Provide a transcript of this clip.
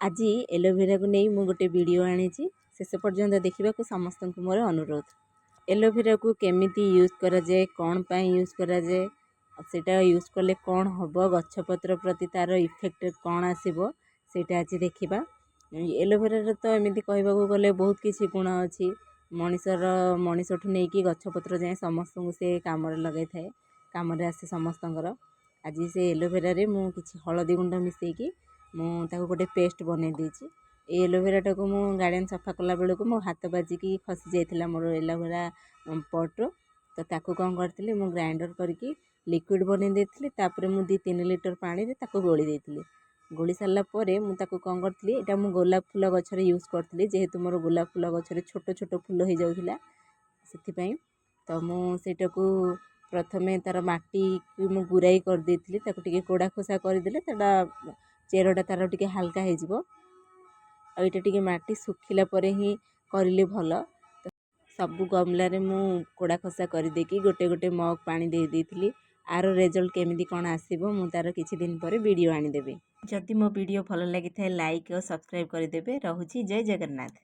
आज एलोवेरा को नहीं मु गोटे वीडियो आनी शेष पर्यंत देखा समस्त मोर अनुरोध। एलोवेरा को केमिति यूज करा जाए, कौन पाई यूज करा जाए, सेटा यूज कले कौन हम गछपत्र प्रति तार इफेक्ट कौन आसो सेटा आज देखा। एलोवेरा तो एमती कहवाक गले बहुत किसी गुण अच्छी मनीषर मनीषठू नहीं कि गछपत्र जाए समस्त को से कम लगे थाए, कम आसे समस्त। आज से एलोवेरा रे मु किछि हलदी गुंड मिसेकी मुझे गोटे पेस्ट बनई देछि। एलोवेरा को मु गार्डन सफा कला बेलू मो हाथ बाजिकी खसी जाइथिला मोर एलोवेरा पट्रु। तो ताकू कौन करथिली मु ग्राइंडर करके लिक्विड बनई देथिली। तापर मु 2-3 लीटर पानी रे ताकू गोली देथिली। गोली सारा पर मुझे कौन करी एटा मु गोलाप फूल गछरे यूज करथिली, जेहेतु मोर गोलाप फूल गछरे छोट छोट फूल हो जाउथिला सेथिपई। तो मुझे प्रथमे तार माटी मु गुराई कर देथिली, ताकू टिके कोड़ा खोसा करदेले ताडा चेरटा तार टिके हल्का हो ये माटी सुखिला परे ही करिले भल। तो सबू गमला रे मु कोड़ा खसा कर देकी गोटे गोटे मग पानी दे देथिली। आर रिजल्ट केमिति कौन आसीबो मु तार किछि दिन पर वीडियो आनी देबे। जदि मो वीडियो भल लागि थाए लाइक और सब्सक्राइब कर देबे। रहुछि जय जगन्नाथ।